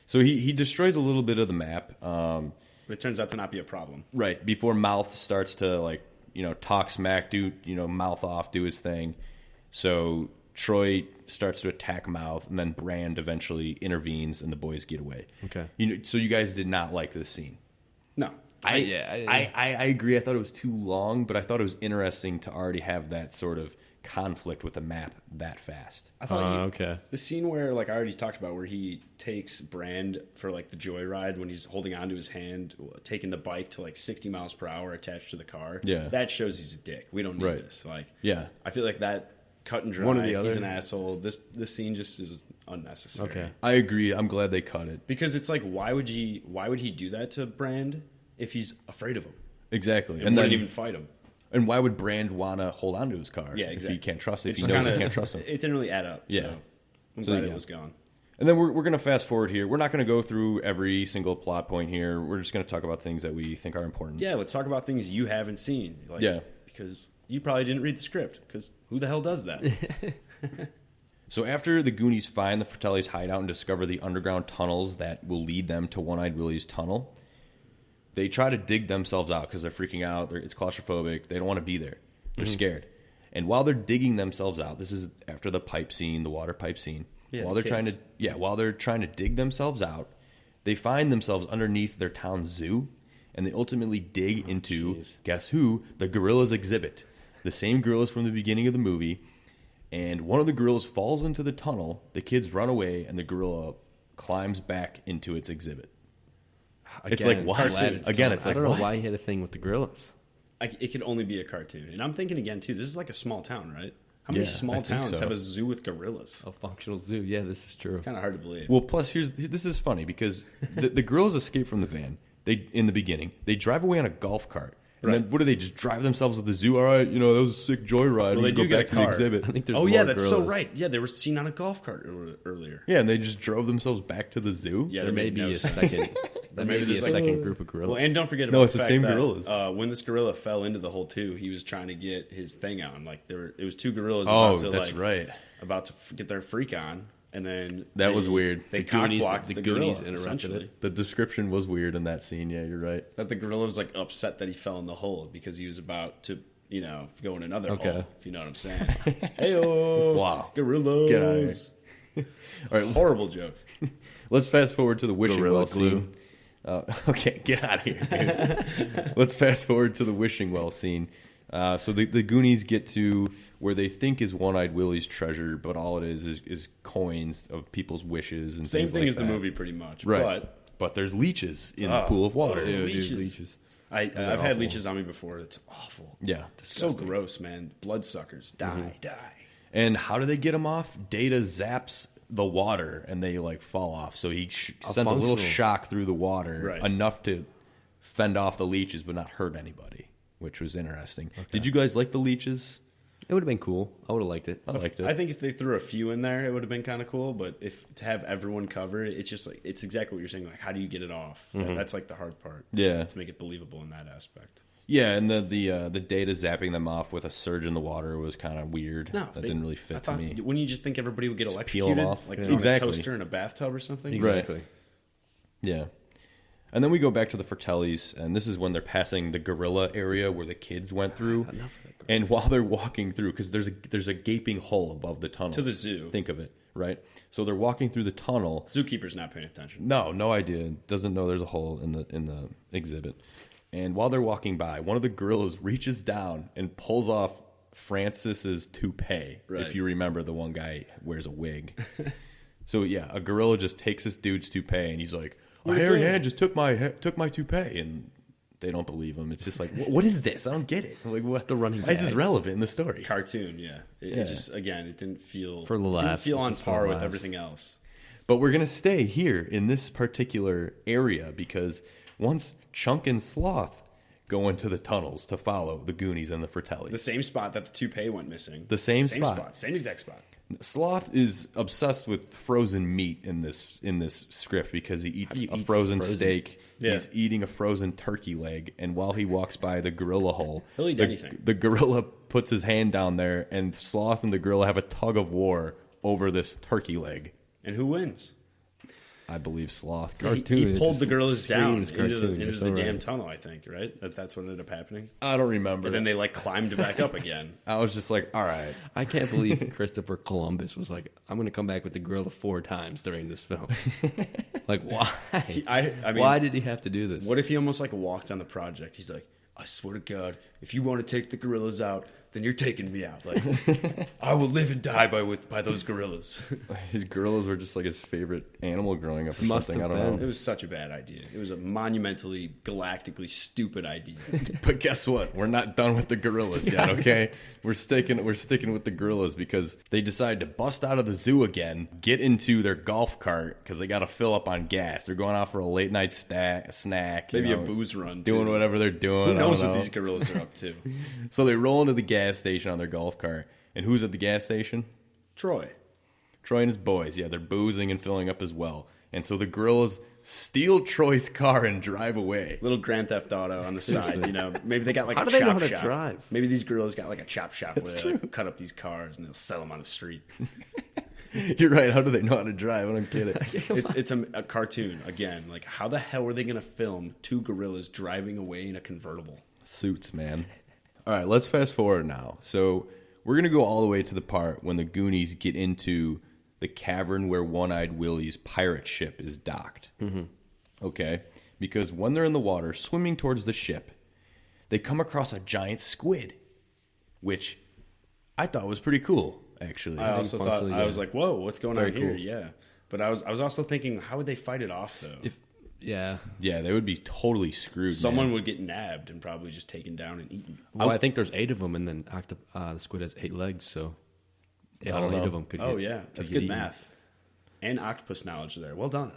So he destroys a little bit of the map. But it turns out to not be a problem. Right. Before Mouth starts to talk smack, mouth off, do his thing. So Troy starts to attack Mouth, and then Brand eventually intervenes, and the boys get away. Okay. So you guys did not like this scene. No. I agree. I thought it was too long, but I thought it was interesting to already have that sort of conflict with the map that fast. I thought okay. the scene where like I already talked about where he takes Brand for like the joyride when he's holding onto his hand, taking the bike to like 60 miles per hour attached to the car. Yeah. That shows he's a dick. We don't need Right. this. Like, Yeah. I feel like that cut and dry. One or the He's other. an asshole. This scene just is unnecessary. Okay. I agree. I'm glad they cut it. Because it's like, why would he do that to Brand if he's afraid of him Exactly. and wouldn't even fight him? And why would Brand want to hold on to his car? Yeah, exactly. If he can't trust it, if It's he knows kinda- he can't trust him. It didn't really add up. Yeah. So I'm So, glad yeah. it was gone. And then we're going to fast forward here. We're not going to go through every single plot point here. We're just going to talk about things that we think are important. Yeah, let's talk about things you haven't seen. Like, Yeah. Because you probably didn't read the script. Because who the hell does that? So after the Goonies find the Fratelli's hideout and discover the underground tunnels that will lead them to One Eyed Willy's tunnel, they try to dig themselves out because they're freaking out. It's claustrophobic. They don't want to be there. They're scared. And while they're digging themselves out, this is after the pipe scene, the water pipe scene. Yeah, while the they're kids. while they're trying to dig themselves out, they find themselves underneath their town zoo, and they ultimately dig into, jeez. guess who? The gorillas exhibit. The same gorillas from the beginning of the movie. And one of the gorillas falls into the tunnel. The kids run away, and the gorilla climbs back into its exhibit. It's like, what? Again, it's I like, don't know what? why he had a thing with the gorillas. It could only be a cartoon. And I'm thinking again, too, this is like a small town, right? How many Yeah, I small think towns so. have a zoo with gorillas? A functional zoo. Yeah, this is true. It's kind of hard to believe. Well, plus this is funny because the gorillas escape from the van. In the beginning, they drive away on a golf cart. And Right. then what do they just drive themselves to the zoo? All right, that was a sick joyride. Well, they We go do get back a to the car. exhibit. I think there's Oh, more yeah, that's so gorillas. right. Yeah, they were seen on a golf cart earlier. Yeah, and they just drove themselves back to the zoo. Yeah, There that may made be no a sense. second. There may maybe be a there's like- second group of gorillas. Well, and don't forget about No, it's the fact same that, gorillas. when this gorilla fell into the hole too, he was trying to get his thing on. Like it was 2 gorillas. Oh, about to, that's like, right. About to get their freak on, and then That was weird. They The Goonies- cock-blocked the the Goonies gorilla, interrupted essentially. it. The description was weird in that scene. Yeah, you're right. That the gorilla was like upset that he fell in the hole because he was about to, go in another Okay. hole. If you know what I'm saying. Hey-oh, Wow. gorillas! Get outta here. All right, Horrible joke. let's fast forward to the wishing Gorilla well glue. scene. Okay, get out of here, dude. Let's fast forward to the wishing well scene. So the Goonies get to where they think is One Eyed Willy's treasure, but all it is coins of people's wishes and Same things thing like as that. the movie, pretty much. Right. But there's leeches in the pool of water. Leeches. I've had leeches on me before. It's awful. Yeah. So gross, man. Bloodsuckers. Die. And how do they get him off? Data zaps the water and they like fall off. So he sends a little shock through the water, enough to fend off the leeches but not hurt anybody, which was interesting. Okay. Did you guys like the leeches? It would have been cool. I would have liked it. I liked it. I think if they threw a few in there, it would have been kind of cool. But to have everyone covered, it's just like, it's exactly what you're saying. Like, how do you get it off? That's like the hard part. Yeah, to make it believable in that aspect. Yeah, and the data zapping them off with a surge in the water was kind of weird. No, that didn't really fit to me. Wouldn't you just think everybody would get electrocuted? Peel them off. Like throwing a toaster in a bathtub or something? Exactly. Right. Yeah. And then we go back to the Fratellis, and this is when they're passing the gorilla area where the kids went through. And while they're walking through, because there's a gaping hole above the tunnel. To the zoo. Think of it, right? So they're walking through the tunnel. Zookeeper's not paying attention. No idea. Doesn't know there's a hole in the exhibit. And while they're walking by, one of the gorillas reaches down and pulls off Francis's toupee. Right. If you remember, the one guy wears a wig. So yeah, a gorilla just takes this dude's toupee, and he's like, "A hairy hand just took my toupee," and they don't believe him. It's just like, what is this? I don't get it. Like, what's the running? Why is this relevant in the story? Cartoon, yeah. It just, again, it didn't feel for laughs. Didn't feel on par with everything else. But we're gonna stay here in this particular area because once Chunk and Sloth go into the tunnels to follow the Goonies and the Fratellis, the same spot that the toupee went missing. The same spot, same exact spot. Sloth is obsessed with frozen meat in this script because he eats a frozen steak. Yeah. He's eating a frozen turkey leg, and while he walks by the gorilla hole, he'll eat anything. The gorilla puts his hand down there, and Sloth and the gorilla have a tug of war over this turkey leg. And who wins? I believe Sloth. He pulled the gorillas down into the damn tunnel, I think, right? That's what ended up happening. I don't remember. And then they like climbed back up again. I was just like, all right. I can't believe Christopher Columbus was like, I'm going to come back with the gorilla 4 times during this film. Like, why? I mean, why did he have to do this? What if he almost like walked on the project? He's like, I swear to God, if you want to take the gorillas out, then you're taking me out. Like, I will live and die by those gorillas. His gorillas were just like his favorite animal growing up or something. I don't know. It was such a bad idea. It was a monumentally, galactically stupid idea. But guess what? We're not done with the gorillas yet, okay? We're sticking with the gorillas because they decide to bust out of the zoo again, get into their golf cart because they got to fill up on gas. They're going out for a late night snack. Maybe a booze run. Doing whatever they're doing. Who knows what these gorillas are up to? So they roll into the gas station on their golf cart. And who's at the gas station? Troy and his boys. Yeah, they're boozing and filling up as well. And so the gorillas steal Troy's car and drive away. Little Grand Theft Auto on the side, you know. Maybe they got like a chop shop. How do they know how to drive? Maybe these gorillas got like a chop shop where they like, cut up these cars and they'll sell them on the street. You're right. How do they know how to drive? I don't get it. It's a cartoon again. Like, how the hell were they going to film 2 gorillas driving away in a convertible? Suits, man. All right, let's fast forward now. So we're going to go all the way to the part when the Goonies get into the cavern where One Eyed Willy's pirate ship is docked. Mm-hmm. Okay? Because when they're in the water, swimming towards the ship, they come across a giant squid, which I thought was pretty cool, actually. I also thought, I was like, whoa, what's going on here? Cool. Yeah. But I was also thinking, how would they fight it off, though? Yeah, they would be totally screwed. Someone would get nabbed and probably just taken down and eaten. Well, I think there's 8 of them, and then the squid has 8 legs, so all 8 of them could. That's good math and octopus knowledge there. Well done.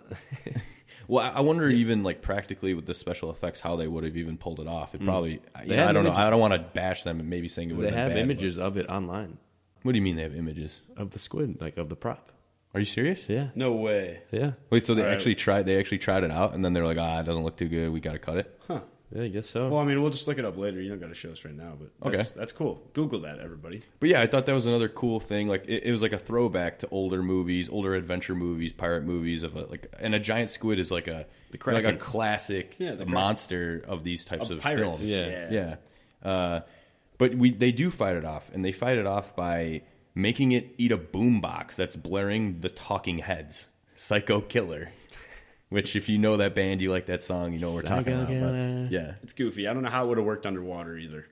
Well, I wonder even like practically with the special effects how they would have even pulled it off. It probably. I don't know. I don't want to bash them and maybe saying it would have been bad. They have images of it online. What do you mean they have images of the squid, like of the prop? Are you serious? Yeah. No way. Yeah. Wait, so they actually tried it out, and then they're like, it doesn't look too good. We got to cut it. Huh. Yeah, I guess so. Well, I mean, we'll just look it up later. You don't got to show us right now, but that's cool. Google that, everybody. But yeah, I thought that was another cool thing. Like it was like a throwback to older movies, older adventure movies, pirate movies and a giant squid is like a classic monster of these types of pirates. Films. Yeah. But they do fight it off, and they fight it off by making it eat a boombox that's blaring the Talking Heads, Psycho Killer. Which, if you know that band, you like that song, you know what we're talking about. But, yeah. It's goofy. I don't know how it would have worked underwater either.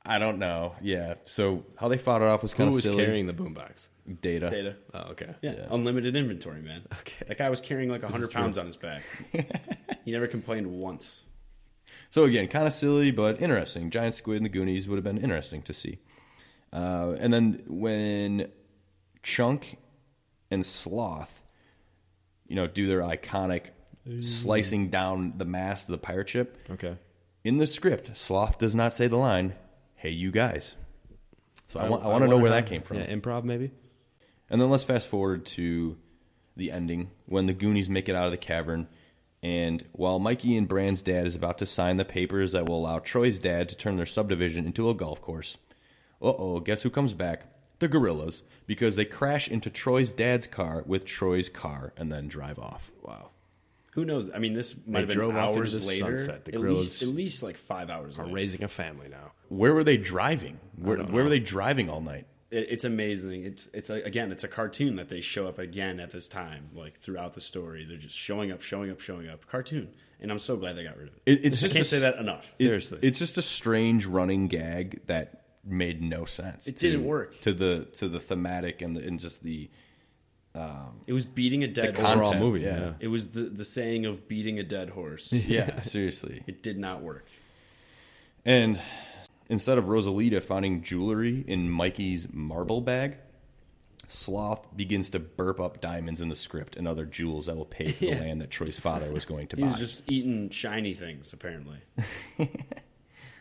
I don't know. Yeah. So how they fought it off was kind Who of was silly. carrying the boombox? Data. Data. Oh, okay. Yeah. Unlimited inventory, man. Okay. That guy was carrying like 100 pounds on his back. He never complained once. So again, kind of silly, but interesting. Giant squid and the Goonies would have been interesting to see. And then when Chunk and Sloth, do their iconic slicing down the mast of the pirate ship. Okay. In the script, Sloth does not say the line, "Hey, you guys." So I want to wonder know where how- that came from. Yeah, improv maybe. And then let's fast forward to the ending when the Goonies make it out of the cavern. And while Mikey and Bran's dad is about to sign the papers that will allow Troy's dad to turn their subdivision into a golf course, guess who comes back? The gorillas, because they crash into Troy's dad's car with Troy's car and then drive off. Wow. Who knows? I mean, this might have been drove off into hours the later. sunset. The at gorillas least like 5 hours Are later. raising a family now. Where were they driving? Where don't were know. they driving all night? It's amazing. It's a cartoon that they show up again at this time, like throughout the story. They're just showing up. Cartoon, and I'm so glad they got rid of it. It's I just can't say that enough. Seriously. It's just a strange running gag that made no sense. It didn't work. to the thematic and just the It was beating a dead The horse. concept, Overall movie, yeah. yeah. It was the saying of beating a dead horse. yeah, seriously. It did not work. And instead of Rosalita finding jewelry in Mikey's marble bag, Sloth begins to burp up diamonds in the script and other jewels that will pay for the Yeah. land that Troy's father was going to He buy. was just eating shiny things, apparently.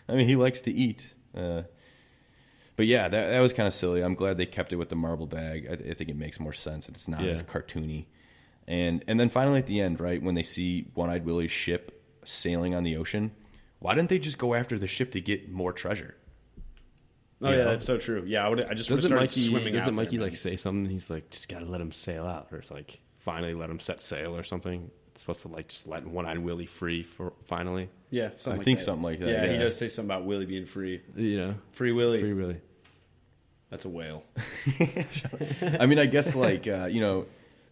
I mean, he likes to eat. But yeah, that was kind of silly. I'm glad they kept it with the marble bag. I think it makes more sense. It's not as cartoony. And then finally at the end, right, when they see One Eyed Willy's ship sailing on the ocean, why didn't they just go after the ship to get more treasure? Oh You yeah, know? that's so true. Yeah, I just would have Doesn't started Mikey, swimming out doesn't there, Mikey man. like say something? He's like, just gotta let him sail out, or it's like finally let him set sail or something. It's supposed to like just let One Eyed Willy free for finally. Yeah, I think something like that, Yeah, he yeah. does say something about Willie being free. Free Willy. Free Willy. That's a whale. I mean, I guess like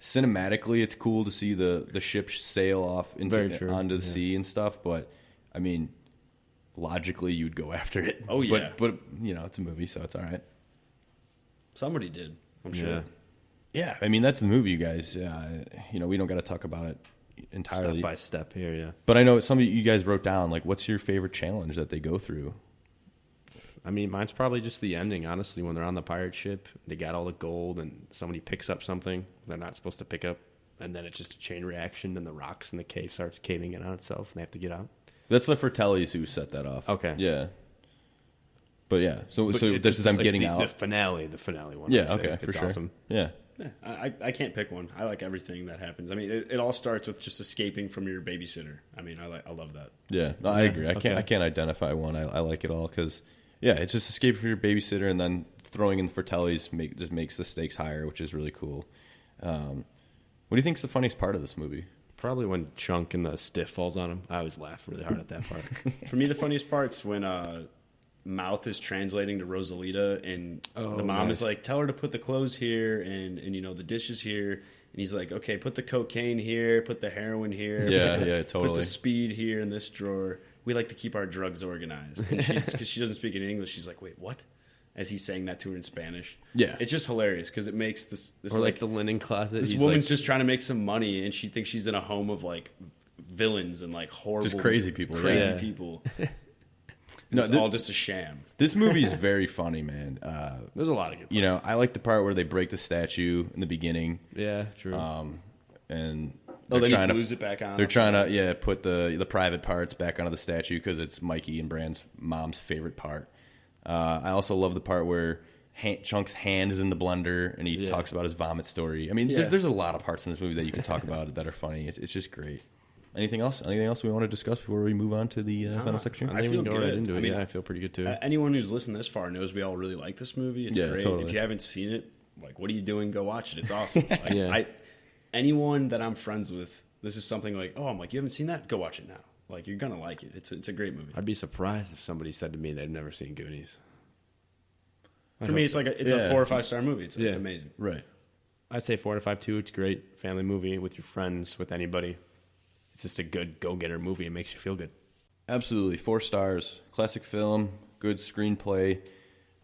cinematically, it's cool to see the ship sail off Very true. onto the sea and stuff. But I mean, logically, you'd go after it. Oh, yeah. but it's a movie, so it's all right. Somebody did, I'm sure. Yeah. Yeah, I mean that's the movie, you guys. We don't got to talk about it entirely. Step by step here, yeah. But I know some of you guys wrote down like, what's your favorite challenge that they go through? I mean, mine's probably just the ending, honestly, when they're on the pirate ship, they got all the gold, and somebody picks up something they're not supposed to pick up, and then it's just a chain reaction, then the rocks in the cave starts caving in on itself, and they have to get out. That's the Fratellis who set that off. Okay. Yeah. But yeah, so But this it's is just I'm like getting the out. The finale one. Yeah, I'd say. okay, for it's sure. awesome. Yeah. Yeah, I can't pick one. I like everything that happens. I mean, it all starts with just escaping from your babysitter. I mean, I love that. Yeah, no, I agree. okay. I can't identify one. I like it all because, yeah, it's just escape from your babysitter and then throwing in the Fratellis just makes the stakes higher, which is really cool. What do you think is the funniest part of this movie? Probably when Chunk and the stiff falls on him. I always laugh really hard at that part. For me, the funniest part's when Mouth is translating to Rosalita, and the mom is like, "Tell her to put the clothes here, and the dishes here." And he's like, "Okay, put the cocaine here, put the heroin here, Yeah, put yeah, totally. Put the speed here in this drawer. We like to keep our drugs organized." And because she doesn't speak any English, she's like, "Wait, what?" As he's saying that to her in Spanish. Yeah. It's just hilarious because it makes this Or like the linen closet. this he's woman's like, just trying to make some money, and she thinks she's in a home of like villains and like horrible, Just crazy people, crazy yeah. people. No, It's all just a sham. This movie is very funny, man. there's a lot of good parts. I like the part where they break the statue in the beginning, Yeah, true. and Then trying he glues it back on. They're trying to put the private parts back onto the statue because it's Mikey and Bran's mom's favorite part. I also love the part where Chunk's hand is in the blender and he talks about his vomit story. I mean, Yeah. there's a lot of parts in this movie that you can talk about that are funny. It's just great. Anything else? Anything else we want to discuss before we move on to the final section? I think we feel can go right good. into it. I mean, I feel pretty good too. Anyone who's listened this far knows we all really like this movie. It's Yeah, great. totally. If you haven't seen it, like, what are you doing? Go watch it. It's awesome. Like, Yeah. anyone that I'm friends with, this is something like, oh, I'm like, you haven't seen that? Go watch it now. Like, you're gonna like it. It's a great movie. I'd be surprised if somebody said to me they've never seen Goonies. For me, it's like a 4 or 5 star movie. It's Yeah. amazing. Right. I'd say 4 to 5 too. It's a great family movie with your friends, with anybody. It's just a good go-getter movie. It makes you feel good. Absolutely. 4 stars. Classic film. good screenplay.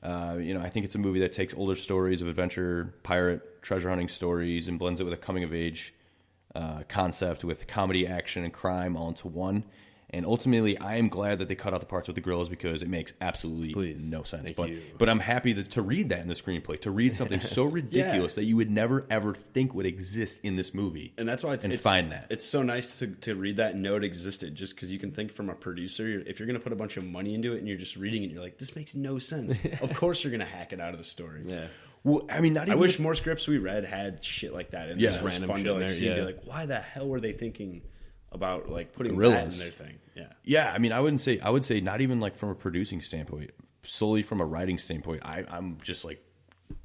I think it's a movie that takes older stories of adventure, pirate, treasure hunting stories and blends it with a coming-of-age concept with comedy, action, and crime all into one. And ultimately, I am glad that they cut out the parts with the gorillas because it makes absolutely no sense. But I'm happy to read that in the screenplay, to read something so ridiculous that you would never, ever think would exist in this movie. And that's why find that. It's so nice to read that and know it existed, just because you can think from a producer, if you're going to put a bunch of money into it and you're just reading it, you're like, this makes no sense. Of course you're going to hack it out of the story. Yeah. Well, I mean, I wish more scripts we read had shit like that. And just random fun to shit see. there, Like, why the hell were they thinking about like putting gorillas that in their thing? Yeah. I mean, I would say not even like from a producing standpoint, solely from a writing standpoint. I'm just like,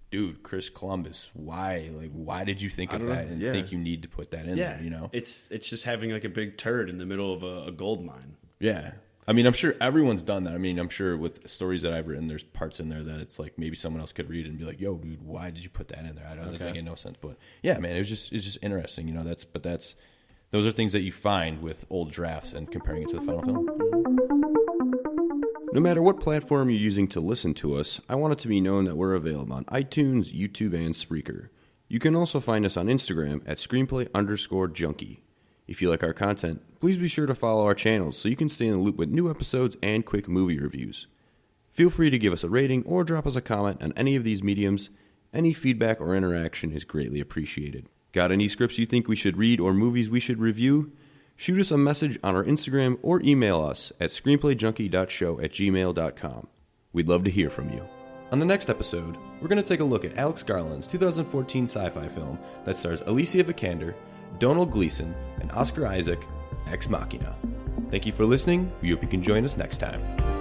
dude, Chris Columbus, why did you think of that and think you need to put that in there? It's just having like a big turd in the middle of a gold mine. Yeah. I mean, I'm sure everyone's done that. I mean, I'm sure with stories that I've written, there's parts in there that it's like maybe someone else could read and be like, "Yo, dude, why did you put that in there?" I don't know, it doesn't make no sense. But yeah, man, it's just interesting. Those are things that you find with old drafts and comparing it to the final film. No matter what platform you're using to listen to us, I want it to be known that we're available on iTunes, YouTube, and Spreaker. You can also find us on Instagram at screenplay_junkie. If you like our content, please be sure to follow our channels so you can stay in the loop with new episodes and quick movie reviews. Feel free to give us a rating or drop us a comment on any of these mediums. Any feedback or interaction is greatly appreciated. Got any scripts you think we should read or movies we should review? Shoot us a message on our Instagram or email us at screenplayjunkie.show@gmail.com. We'd love to hear from you. On the next episode, we're going to take a look at Alex Garland's 2014 sci-fi film that stars Alicia Vikander, Donald Gleason, and Oscar Isaac, Ex Machina. Thank you for listening. We hope you can join us next time.